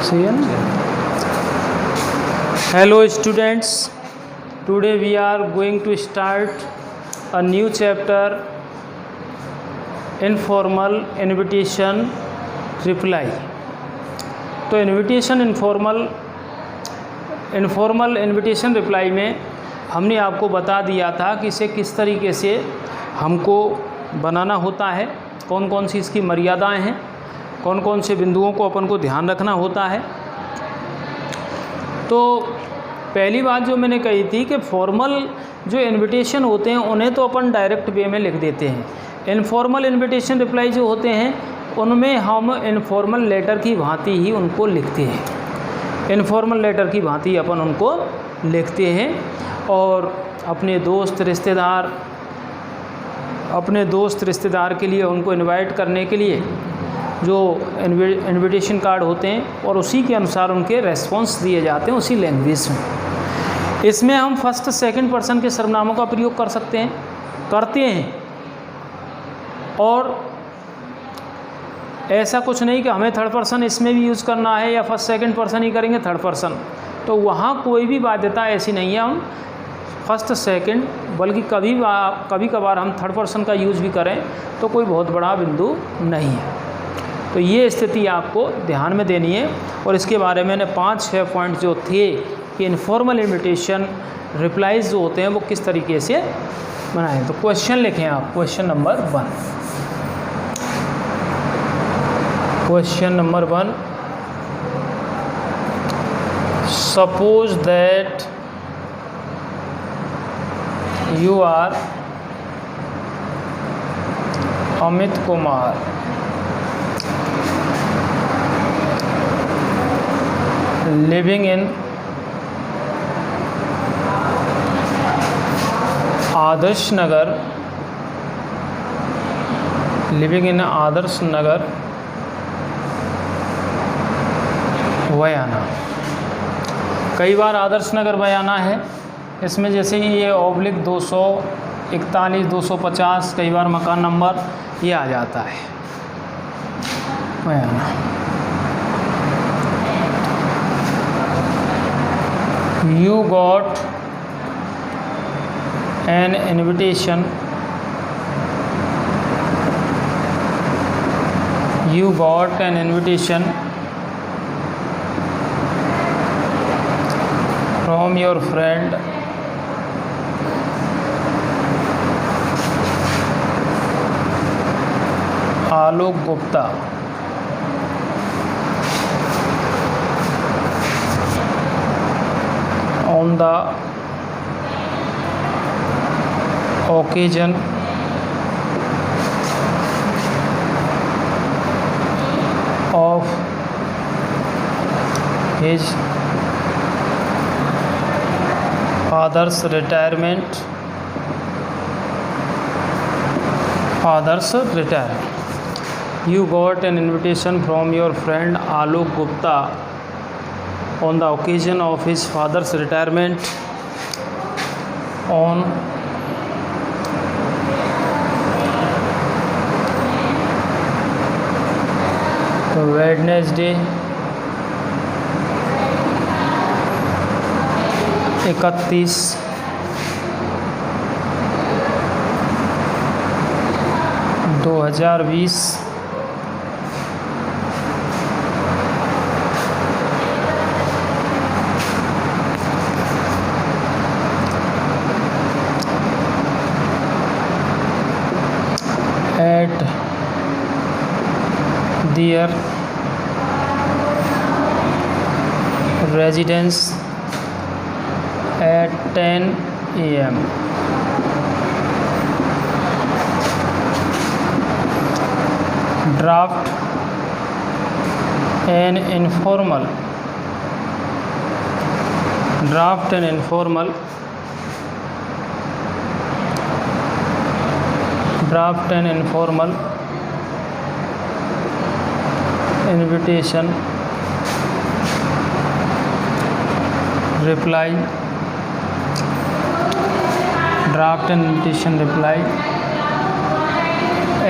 See you. Hello students, today we are going to start a new chapter, informal invitation reply. तो informal invitation reply में हमने आपको बता दिया था कि इसे किस तरीके से हमको बनाना होता है, कौन कौन सी इसकी मर्यादाएं हैं, कौन कौन से बिंदुओं को अपन को ध्यान रखना होता है। तो पहली बात जो मैंने कही थी कि फॉर्मल जो इनविटेशन होते हैं उन्हें तो अपन डायरेक्ट वे में लिख देते हैं। इनफॉर्मल इनविटेशन रिप्लाई जो होते हैं उनमें हम इनफॉर्मल लेटर की भांति ही उनको लिखते हैं। इनफॉर्मल लेटर की भांति अपन उनको लिखते हैं और अपने दोस्त रिश्तेदार के लिए उनको इनवाइट करने के लिए जो इनविटेशन कार्ड होते हैं और उसी के अनुसार उनके रेस्पॉन्स दिए जाते हैं उसी लैंग्वेज में। इसमें हम फर्स्ट सेकंड पर्सन के सर्वनामों का प्रयोग करते हैं और ऐसा कुछ नहीं कि हमें थर्ड पर्सन इसमें भी यूज़ करना है या फर्स्ट सेकंड पर्सन ही करेंगे थर्ड पर्सन, तो वहाँ कोई भी बाध्यता ऐसी नहीं है। हम फर्स्ट सेकंड बल्कि कभी कभार हम थर्ड पर्सन का यूज़ भी करें तो कोई बहुत बड़ा बिंदु नहीं है। तो ये स्थिति आपको ध्यान में देनी है और इसके बारे में 5-6 पॉइंट जो थे कि इनफॉर्मल इनविटेशन रिप्लाईज जो होते हैं वो किस तरीके से बनाएं। तो क्वेश्चन लिखें आप, question number 1। Suppose that you are Amit Kumar living in Adarsh Nagar Bayana. कई बार आदर्श नगर बयाना है, इसमें जैसे ये ऑब्लिक 241 250 कई बार मकान नंबर ये आ जाता है बयाना। You got an invitation from your friend Alok Gupta on the occasion of his father's retirement. You got an invitation from your friend Alok Gupta on the occasion of his father's retirement on Wednesday 31/2020 at their residence at 10 a.m. Draft an informal invitation reply, draft an invitation reply,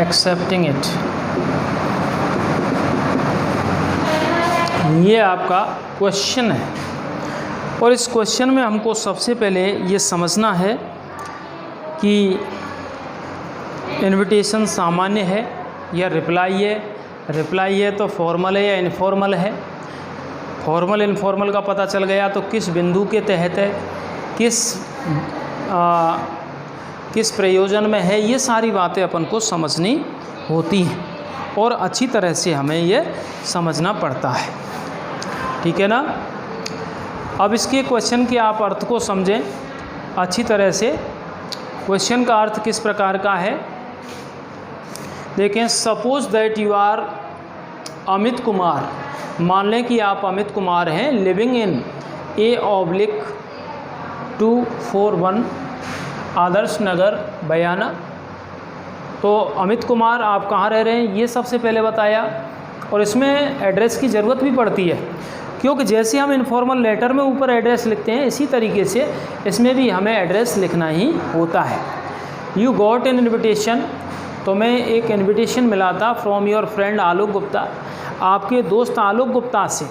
accepting it ये आपका question है, और इस question में हमको सबसे पहले ये समझना है कि इनविटेशन सामान्य है या रिप्लाई है। रिप्लाई है तो फॉर्मल है या इनफॉर्मल है। फॉर्मल इनफॉर्मल का पता चल गया तो किस बिंदु के तहत है, किस प्रयोजन में है, ये सारी बातें अपन को समझनी होती हैं और अच्छी तरह से हमें ये समझना पड़ता है। ठीक है ना। अब इसके क्वेश्चन के आप अर्थ को समझें अच्छी तरह से। क्वेश्चन का अर्थ किस प्रकार का है, देखें। Suppose that you are Amit Kumar, मान लें कि आप अमित कुमार हैं, लिविंग इन A/241 आदर्श नगर बयाना। तो अमित कुमार आप कहाँ रह रहे हैं ये सबसे पहले बताया, और इसमें एड्रेस की ज़रूरत भी पड़ती है, क्योंकि जैसे हम इनफॉर्मल लेटर में ऊपर एड्रेस लिखते हैं इसी तरीके से इसमें भी हमें एड्रेस लिखना ही होता है। यू गॉट एन इन्विटेशन, तुम्हें एक इन्विटेशन मिला था from your friend Alok Gupta, आपके दोस्त आलोक गुप्ता से।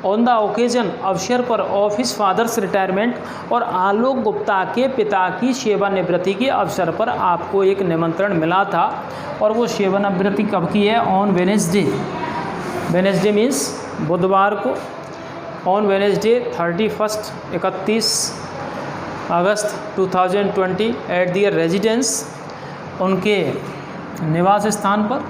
ऑन द ओकेजन, अवसर पर, ऑफ हिज फादर्स रिटायरमेंट, और आलोक गुप्ता के पिता की सेवानिवृत्ति के अवसर पर आपको एक निमंत्रण मिला था, और वो सेवानिवृत्ति कब की है, ऑन वेडनेसडे। वेडनेसडे मीन्स बुधवार को। On Wednesday 31 August 2020 at their residence, उनके निवास स्थान पर,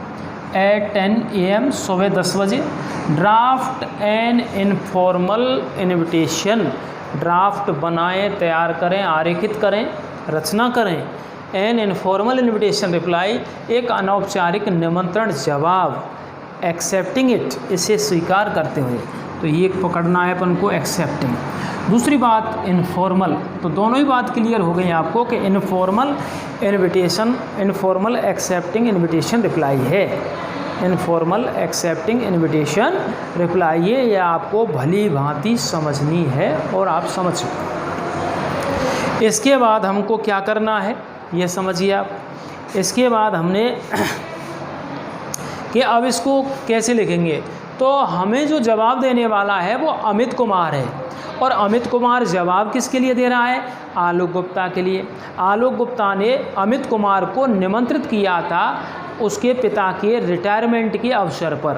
एट 10 AM, सुबह 10 बजे। Draft an informal invitation, draft बनाएं, तैयार करें, आरेखित करें, रचना करें। एन इनफॉर्मल इन्विटेशन रिप्लाई, एक अनौपचारिक निमंत्रण जवाब। एक्सेप्टिंग इट, इसे स्वीकार करते हुए, तो ये पकड़ना है अपन को, एक्सेप्टिंग। दूसरी बात इनफॉर्मल, तो दोनों ही बात क्लियर हो गई आपको कि informal invitation, informal accepting invitation reply है। इनफॉर्मल एक्सेप्टिंग इन्विटेशन रिप्लाई है, यह आपको भली भांति समझनी है और आप समझ सकते। इसके बाद हमको क्या करना है ये समझिए आप। इसके बाद हमने कि अब इसको कैसे लिखेंगे, तो हमें जो जवाब देने वाला है वो अमित कुमार है, और अमित कुमार जवाब किसके लिए दे रहा है, आलोक गुप्ता के लिए। आलोक गुप्ता ने अमित कुमार को निमंत्रित किया था उसके पिता के रिटायरमेंट के अवसर पर,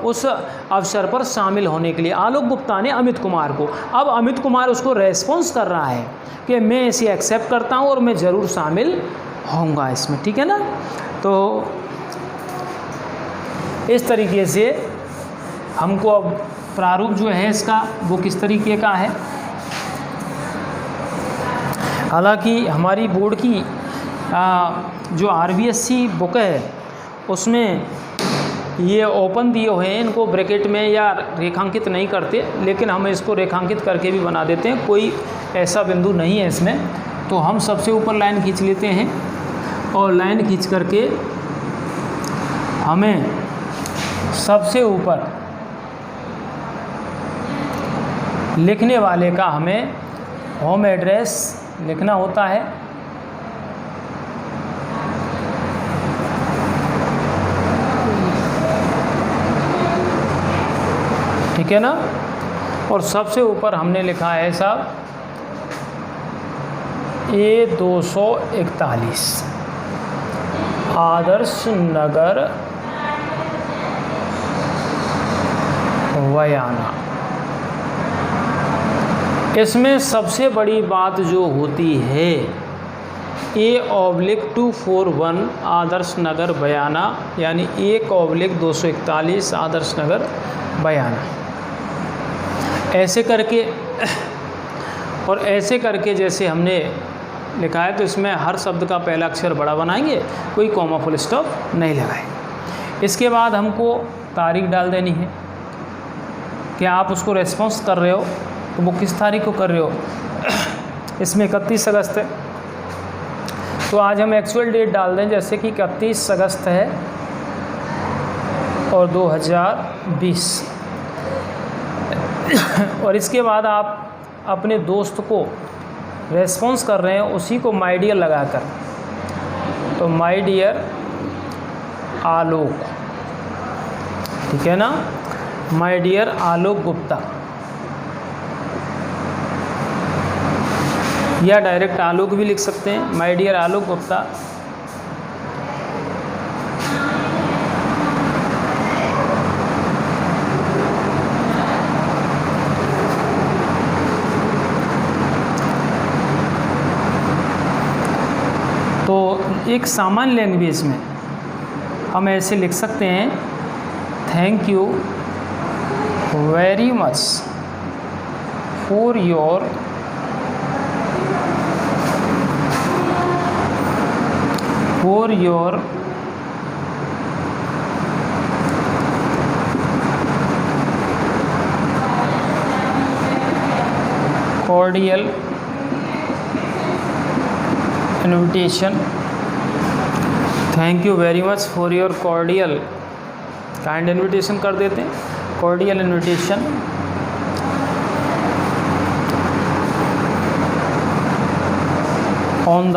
उस अवसर पर शामिल होने के लिए आलोक गुप्ता ने अमित कुमार को। अब अमित कुमार उसको रेस्पॉन्स कर रहा है कि मैं इसे एक्सेप्ट करता हूँ और मैं ज़रूर शामिल होऊंगा इसमें। ठीक है ना। तो इस तरीके से हमको अब प्रारूप जो है इसका वो किस तरीके का है। हालांकि हमारी बोर्ड की जो RBSC बुक है उसमें ये ओपन दिए हुए हैं, इनको ब्रैकेट में या रेखांकित नहीं करते, लेकिन हम इसको रेखांकित करके भी बना देते हैं, कोई ऐसा बिंदु नहीं है इसमें। तो हम सबसे ऊपर लाइन खींच लेते हैं, और लाइन खींच करके हमें सबसे ऊपर लिखने वाले का हमें होम एड्रेस लिखना होता है। ठीक है ना। और सबसे ऊपर हमने लिखा है साहब A241 आदर्श नगर बयाना। इसमें सबसे बड़ी बात जो होती है A/241 आदर्श नगर बयाना, यानी 1/241 आदर्श नगर बयाना। ऐसे करके और ऐसे करके जैसे हमने लिखा है, तो इसमें हर शब्द का पहला अक्षर बड़ा बनाएंगे, कोई कॉमा फुल स्टॉप नहीं लगाएंगे। इसके बाद हमको तारीख डाल देनी है कि आप उसको रेस्पॉन्स कर रहे हो, तो वो किस तारीख को कर रहे हो। इसमें 31 अगस्त है, तो आज हम एक्चुअल डेट डाल दें, जैसे कि 31 अगस्त है और 2020। और इसके बाद आप अपने दोस्त को रेस्पॉन्स कर रहे हैं, उसी को माय डियर लगाकर, तो माय डियर आलोक। ठीक है ना। माय डियर आलोक गुप्ता, या डायरेक्ट आलोक भी लिख सकते हैं, माय डियर आलोक गुप्ता। तो एक सामान्य लैंग्वेज में हम ऐसे लिख सकते हैं, thank you very much for your cordial invitation, thank you very much for your cordial, kind invitation कर देते हैं, cordial invitation on the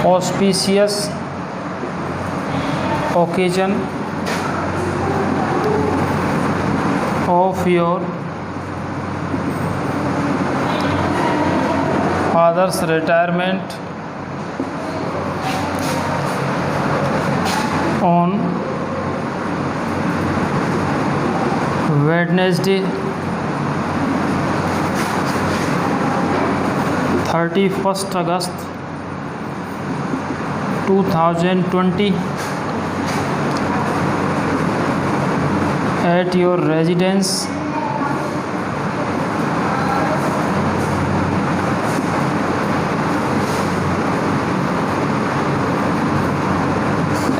auspicious occasion of your father's retirement on Wednesday 31st August 2020 at your residence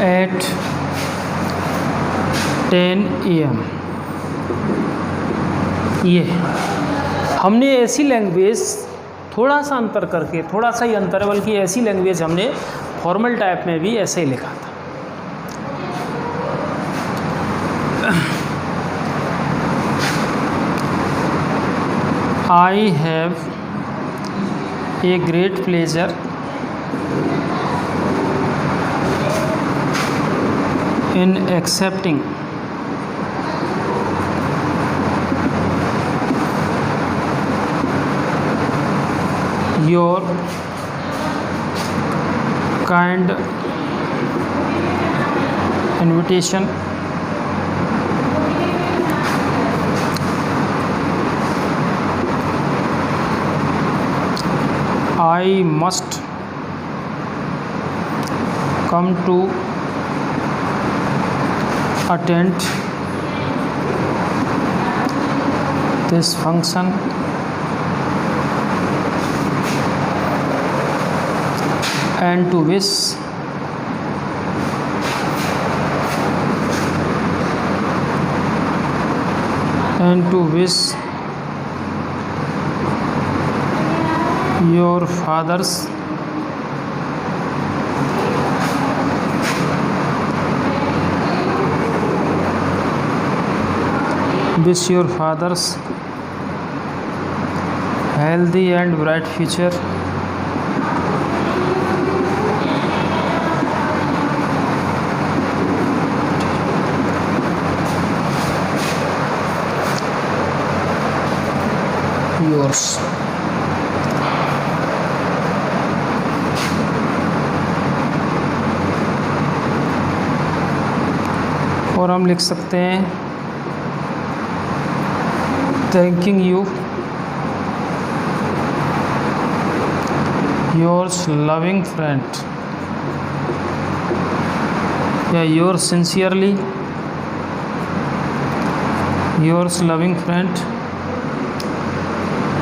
at 10 AM। ये हमने ऐसी language थोड़ा सा अंतर करके, थोड़ा सा ही अंतर है, बल्कि ऐसी लैंग्वेज हमने फॉर्मल टाइप में भी ऐसे ही लिखा था। I have a great pleasure in accepting your kind invitation I must come to attend this function and to wish your father's healthy and bright future. Yours। और हम लिख सकते हैं thanking you yours loving friend, या your sincerely yours loving friend.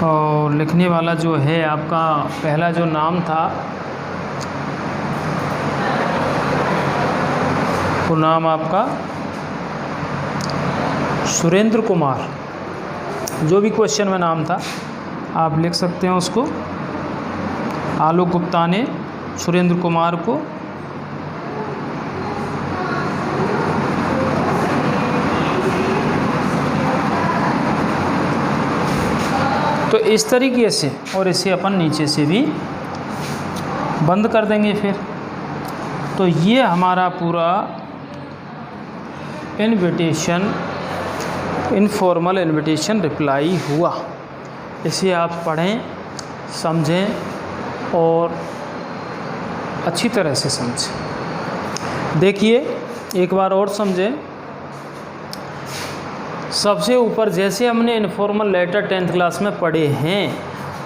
और लिखने वाला जो है आपका पहला जो नाम था वो नाम आपका सुरेंद्र कुमार, जो भी क्वेश्चन में नाम था आप लिख सकते हैं उसको। आलोक गुप्ता ने सुरेंद्र कुमार को तो इस तरीके से, और इसे अपन नीचे से भी बंद कर देंगे फिर। तो ये हमारा पूरा इनविटेशन, इनफॉर्मल इनविटेशन रिप्लाई हुआ। इसे आप पढ़ें, समझें और अच्छी तरह से समझें। देखिए एक बार और समझें। सबसे ऊपर जैसे हमने इनफॉर्मल लेटर 10th क्लास में पढ़े हैं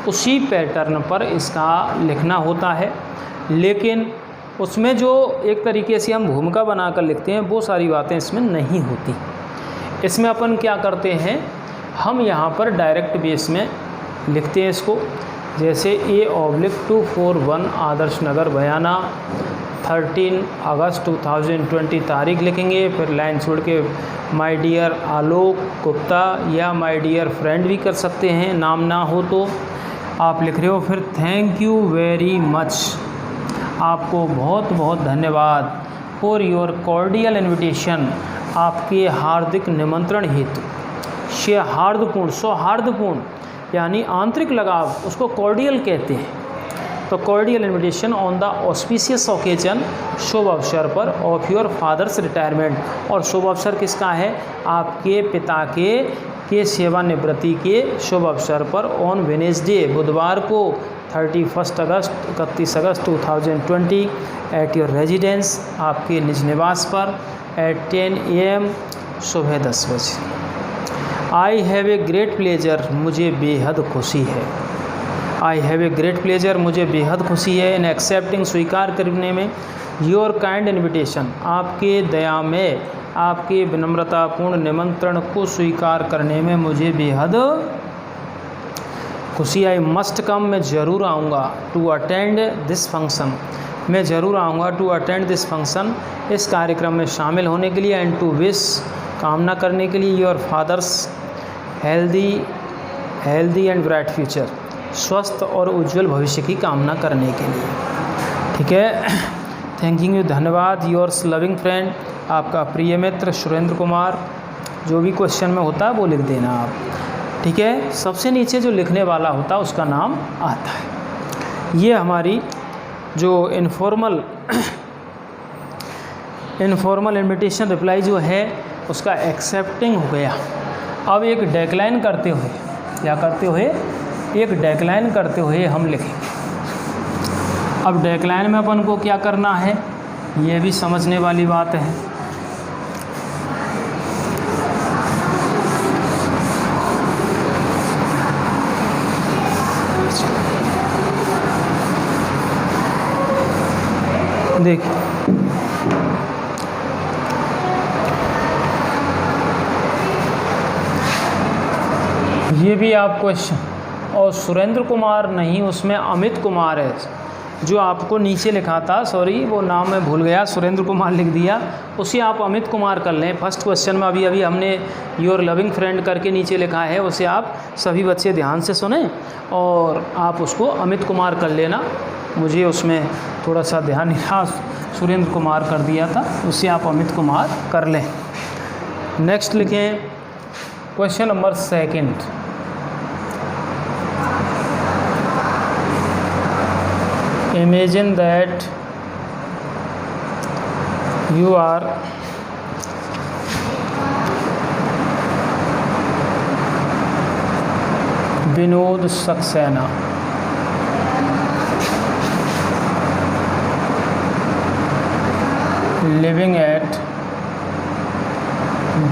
उसी पैटर्न पर इसका लिखना होता है, लेकिन उसमें जो एक तरीके से हम भूमिका बनाकर लिखते हैं वो सारी बातें इसमें नहीं होती। इसमें अपन क्या करते हैं, हम यहाँ पर डायरेक्ट बेस में लिखते हैं इसको। जैसे A/241 आदर्श नगर बयाना 13 अगस्त 2020 तारीख लिखेंगे, फिर लाइन छोड़ के माय डियर आलोक गुप्ता या माय डियर फ्रेंड भी कर सकते हैं, नाम ना हो तो आप लिख रहे हो। फिर थैंक यू वेरी मच, आपको बहुत बहुत धन्यवाद, फॉर योर कॉर्डियल इन्विटेशन, आपके हार्दिक निमंत्रण हेतु। हार्दपूर्ण, सौहार्दपूर्ण यानी आंतरिक लगाव, उसको कॉर्डियल कहते हैं। तो cordial invitation on the auspicious occasion, शुभ अवसर पर, ऑफ योर फादर्स रिटायरमेंट। और शुभ अवसर किसका है, आपके पिता के सेवानिवृत्ति के शुभ अवसर पर, ऑन वेनेसडे बुधवार को 31 अगस्त 2020 एट योर रेजिडेंस, आपके निज निवास पर, एट 10 AM सुबह 10 बजे। I have a great pleasure, मुझे बेहद खुशी है। I have a great pleasure, मुझे बेहद खुशी है। इन एक्सेप्टिंग, स्वीकार करने में, योर काइंड इन्विटेशन, आपके दया में, आपके विनम्रतापूर्ण निमंत्रण को स्वीकार करने में मुझे बेहद खुशी। आई मस्ट कम, मैं ज़रूर आऊँगा। टू अटेंड दिस फंक्शन, मैं ज़रूर आऊँगा। टू अटेंड दिस फंक्शन, इस कार्यक्रम में शामिल होने के लिए। एंड टू विश, कामना करने के लिए। Your fathers healthy and bright future, स्वस्थ और उज्जवल भविष्य की कामना करने के लिए। ठीक है, थैंकिंग यू, धन्यवाद। योर्स लविंग फ्रेंड, आपका प्रिय मित्र सुरेंद्र कुमार। जो भी क्वेश्चन में होता है वो लिख देना आप। ठीक है, सबसे नीचे जो लिखने वाला होता है उसका नाम आता है। ये हमारी जो इनफॉर्मल इन्विटेशन रिप्लाई जो है उसका एक्सेप्टिंग हो गया। अब एक डेक्लाइन करते हुए, क्या करते हुए, एक डेक्लाइन करते हुए हम लिखेंगे। अब डेक्लाइन में अपन को क्या करना है, ये भी समझने वाली बात है। देखिए ये भी आप क्वेश्चन, और सुरेंद्र कुमार नहीं, उसमें अमित कुमार है जो आपको नीचे लिखा था। सॉरी, वो नाम मैं भूल गया, सुरेंद्र कुमार लिख दिया, उसे आप अमित कुमार कर लें। फर्स्ट क्वेश्चन में अभी हमने योर लविंग फ्रेंड करके नीचे लिखा है, उसे आप सभी बच्चे ध्यान से सुने और आप उसको अमित कुमार कर लेना। मुझे उसमें थोड़ा सा ध्यान नहीं था, सुरेंद्र कुमार कर दिया था, उसे आप अमित कुमार कर लें। नेक्स्ट लिखें question number 2। Imagine that you are Vinod Saxena, living at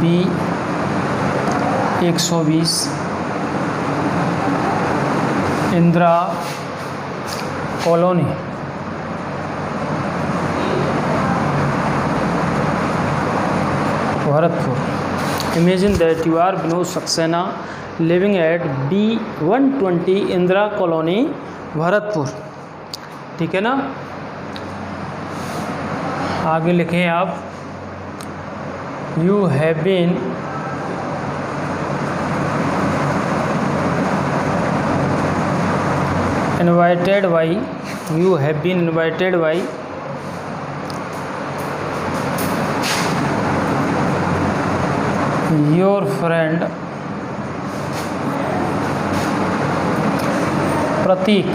B120 Indira colony, Bharatpur. Imagine that you are Vinod Saxena living at B120 Indira colony, Bharatpur. ठीक है ना, आगे लिखें आप, you have been invited by, you have been invited by your friend Prateek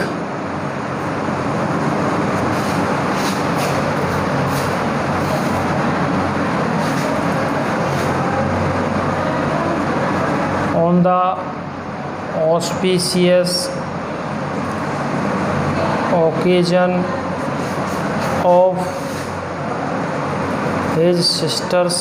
on the auspicious occasion of his sister's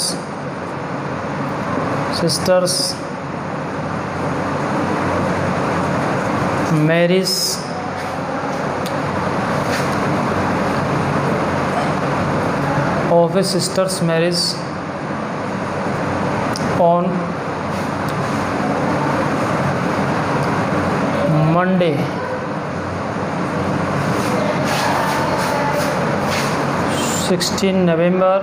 marriage on Monday, 16 November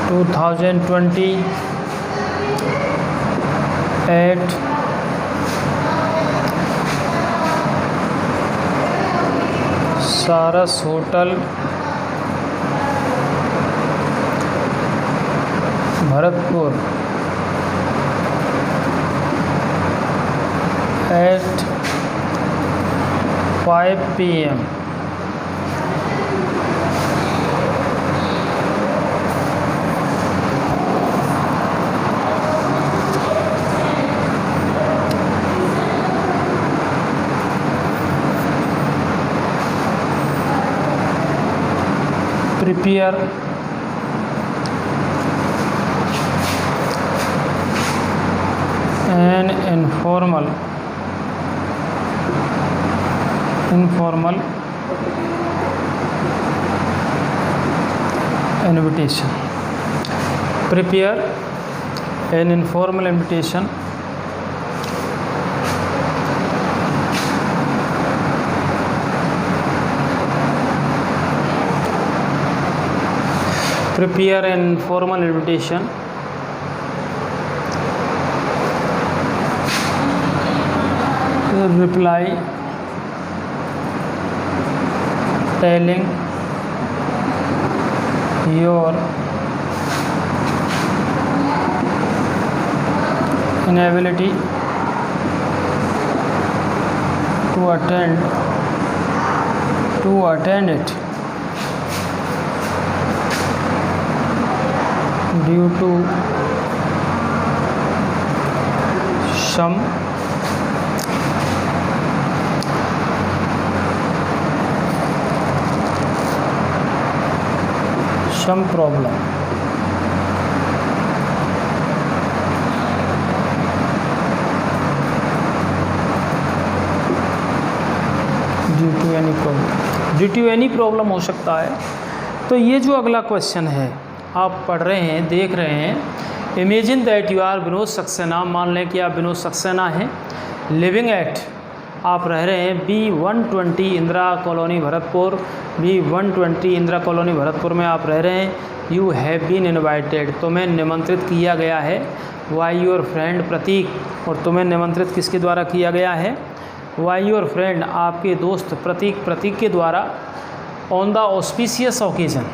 2020 at सारस hotel, Bharatpur at 5 PM. Prepare an informal invitation. Prepare an informal invitation reply telling your inability to attend it due to some problem. Due to any problem हो सकता है। तो ये जो अगला question है आप पढ़ रहे हैं, देख रहे हैं, imagine that you are Vinod Saxena, मान लें कि आप विनोद सक्सेना हैं, लिविंग एट, आप रह रहे हैं B120 Indira colony Bharatpur, B120 Indira colony Bharatpur में आप रह रहे हैं। यू हैव बीन इनवाइटेड, तुम्हें निमंत्रित किया गया है, वाई योर फ्रेंड प्रतीक, और तुम्हें निमंत्रित किसके द्वारा किया गया है, वाई योर फ्रेंड, आपके दोस्त प्रतीक के द्वारा, ऑन द ऑस्पिशियस ओकेजन,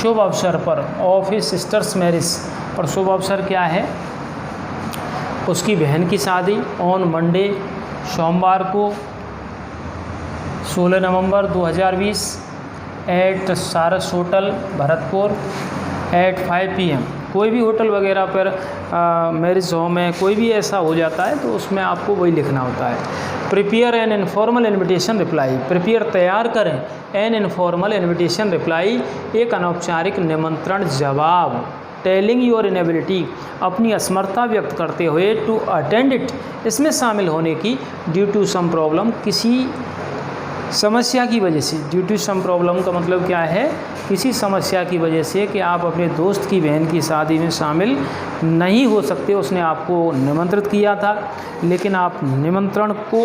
शुभ अवसर पर, ऑफ हिज सिस्टर्स मैरिज, और शुभ अवसर क्या है, उसकी बहन की शादी, ऑन मंडे, सोमवार को 16 November 2020 at Saras hotel Bharatpur at 5 PM। कोई भी होटल वगैरह पर मैरिज होम में कोई भी ऐसा हो जाता है तो उसमें आपको वही लिखना होता है। Prepare an informal invitation reply, prepare तैयार करें, एन इनफॉर्मल इन्विटेशन रिप्लाई, एक अनौपचारिक निमंत्रण जवाब, टेलिंग योर इनेबिलिटी, अपनी असमर्थता व्यक्त करते हुए, टू अटेंड इट, इसमें शामिल होने की, ड्यू टू सम प्रॉब्लम, किसी समस्या की वजह से, ड्यू टू सम प्रॉब्लम का मतलब क्या है, किसी समस्या की वजह से कि आप अपने दोस्त की बहन की शादी में शामिल नहीं हो सकते, उसने आपको निमंत्रित किया था लेकिन आप निमंत्रण को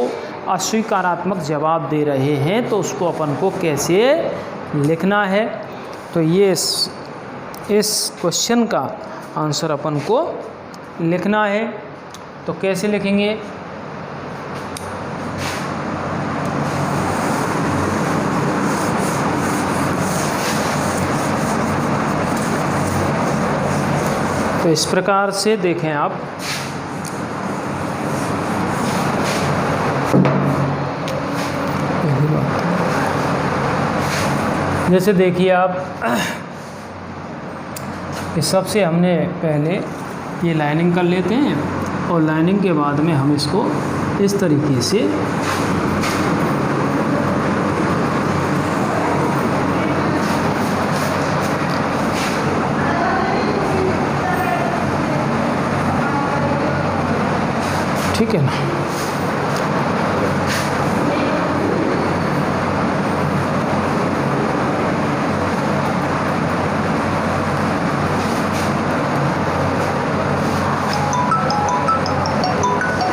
अस्वीकारात्मक जवाब दे रहे हैं, तो उसको अपन को कैसे लिखना है। तो ये इस क्वेश्चन का आंसर अपन को लिखना है। तो कैसे लिखेंगे, तो इस प्रकार से देखें आप, जैसे देखिए आप, इस सबसे हमने पहले ये लाइनिंग कर लेते हैं और लाइनिंग के बाद में हम इसको इस तरीके से ठीक है ना।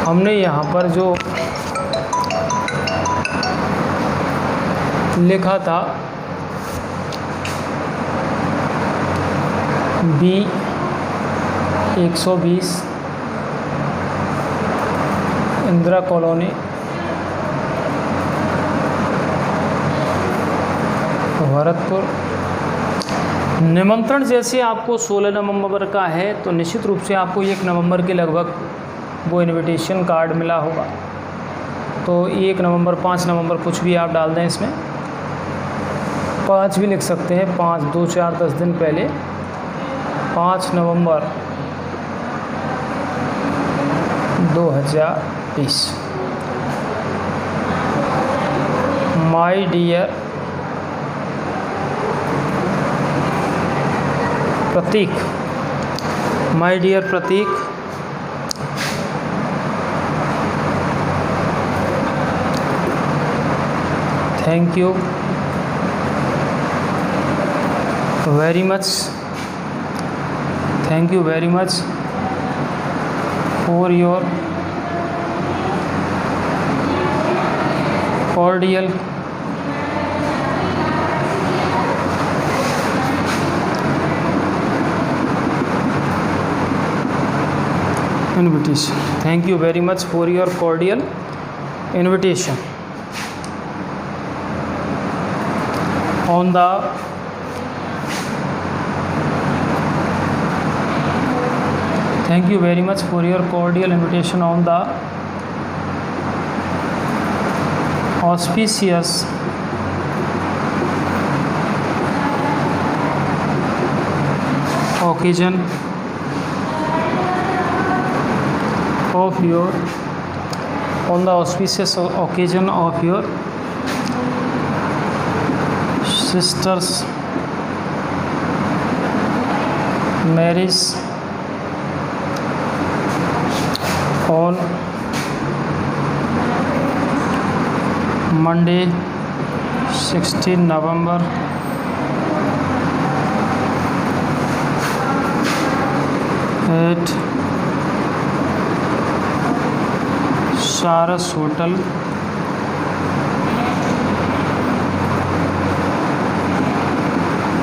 हमने यहाँ पर जो लिखा था B120 इंदिरा कॉलोनी भरतपुर, निमंत्रण जैसे आपको 16 नवंबर का है तो निश्चित रूप से आपको 1 नवंबर के लगभग वो इनविटेशन कार्ड मिला होगा। तो 1 नवंबर 5 नवंबर कुछ भी आप डाल दें, इसमें 5 भी लिख सकते हैं, 5 2 4 10 दिन पहले 5 नवंबर 2020। My dear Prateek, my dear Prateek, thank you very much, thank you very much for your cordial invitation. Thank you very much for your cordial invitation. On the Thank you very much for your cordial invitation on the auspicious occasion of your sister's marriage on Monday 16 November at Saras Hotel,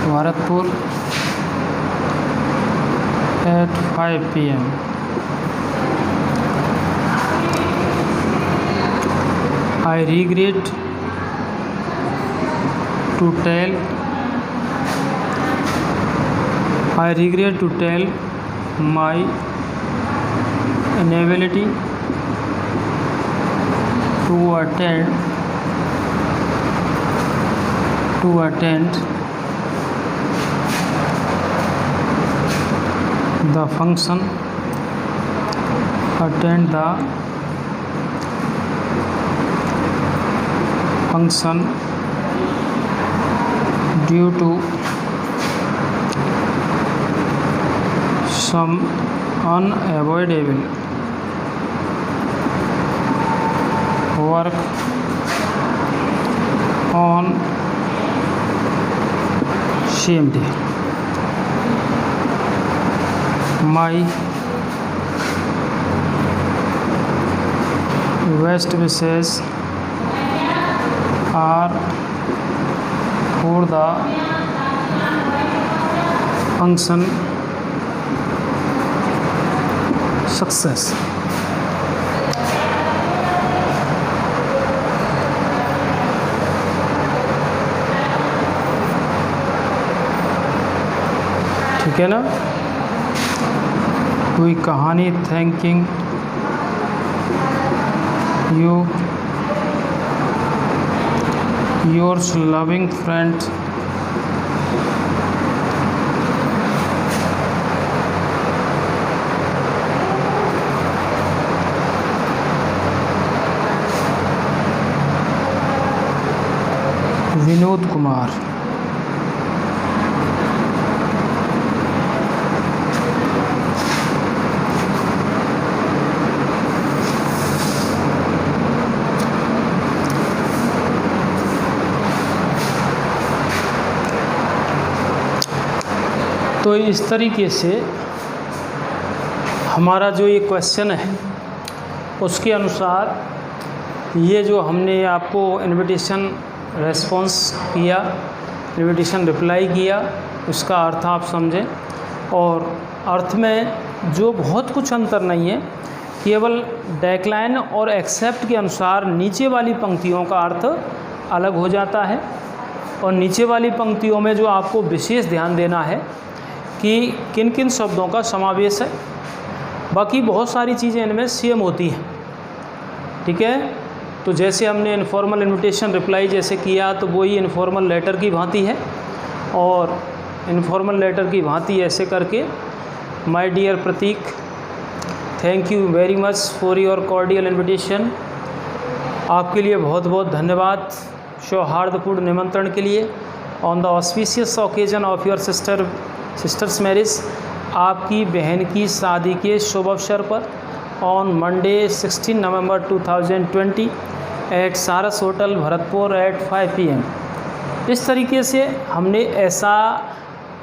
Bharatpur at 5 p.m. I regret to tell my inability to attend the function due to some unavoidable work on same day. My best wishes are for the function success. ठीक है ना। कोई कहानी thanking you yours loving friend Vinod Kumar. तो इस तरीके से हमारा जो ये क्वेश्चन है उसके अनुसार ये जो हमने आपको इनविटेशन रेस्पॉन्स किया, इनविटेशन रिप्लाई किया, उसका अर्थ आप समझें। और अर्थ में जो बहुत कुछ अंतर नहीं है, केवल डेक्लाइन और एक्सेप्ट के अनुसार नीचे वाली पंक्तियों का अर्थ अलग हो जाता है। और नीचे वाली पंक्तियों में जो आपको विशेष ध्यान देना है कि किन किन शब्दों का समावेश है। बाकी बहुत सारी चीज़ें इनमें सेम होती हैं, ठीक है। तो जैसे हमने इनफॉर्मल इनविटेशन रिप्लाई जैसे किया तो वही इनफॉर्मल लेटर की भांति है, और इनफॉर्मल लेटर की भांति ऐसे करके my dear Prateek, thank you very much for your cordial invitation. आपके लिए बहुत बहुत धन्यवाद सौहार्दपूर्ण निमंत्रण के लिए। On the auspicious occasion of your sister's marriage, आपकी बहन की शादी के शुभ अवसर पर on Monday 16 November 2020 at Saras hotel Bharatpur at 5 PM। इस तरीके से हमने ऐसा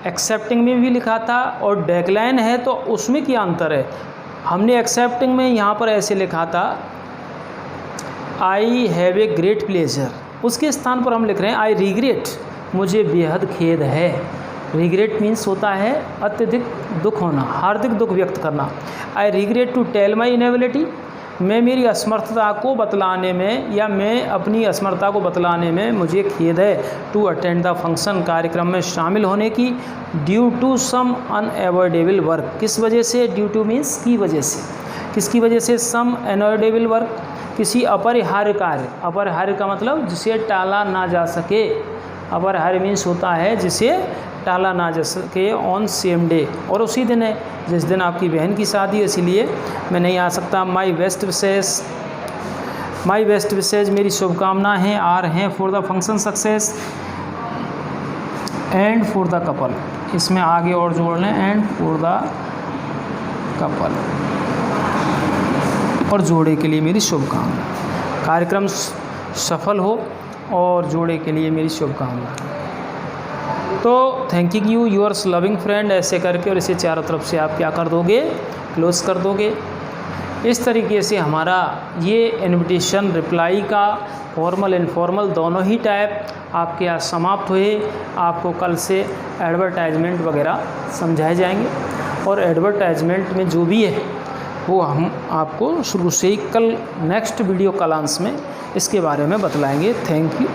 एक्सेप्टिंग में भी लिखा था, और डेक्लाइन है तो उसमें क्या अंतर है। हमने एक्सेप्टिंग में यहाँ पर ऐसे लिखा था I have a great pleasure, उसके स्थान पर हम लिख रहे हैं आई रिग्रेट, मुझे बेहद खेद है। रिग्रेट मीन्स होता है अत्यधिक दुख होना, हार्दिक दुख व्यक्त करना। I regret to tell my inability, मैं मेरी असमर्थता को बतलाने में या मैं अपनी असमर्थता को बतलाने में मुझे खेद है। टू अटेंड द फंक्शन, कार्यक्रम में शामिल होने की। Due to some unavoidable work, किस वजह से, ड्यू टू मीन्स की वजह से, किसकी वजह से, सम अनएवॉइडेबल वर्क, किसी अपरिहार्य कार्य। अपरिहार्य का मतलब जिसे टाला ना जा सके। अपरिहार्य मीन्स होता है जिसे टाला ना जा सके ऑन सेम डे, और उसी दिन है जिस दिन आपकी बहन की शादी है, इसीलिए मैं नहीं आ सकता। माई बेस्ट विशेज, मेरी शुभकामनाएं हैं, आर हैं for the function success and for the couple, इसमें आगे और जोड़ लें एंड फॉर द कपल, और जोड़े के लिए मेरी शुभकामना। कार्यक्रम सफल हो और जोड़े के लिए मेरी शुभकामना। तो thanking you yours loving friend, ऐसे करके और इसे चारों तरफ से आप क्या कर दोगे, क्लोज कर दोगे। इस तरीके से हमारा ये इनविटेशन रिप्लाई का फॉर्मल इनफॉर्मल दोनों ही टाइप आपके यहाँ समाप्त हुए। आपको कल से एडवर्टाइजमेंट वगैरह समझाए जाएंगे, और एडवर्टाइजमेंट में जो भी है वो हम आपको शुरू से ही कल नेक्स्ट वीडियो कलांश में इसके बारे में बतलाएंगे। Thank you.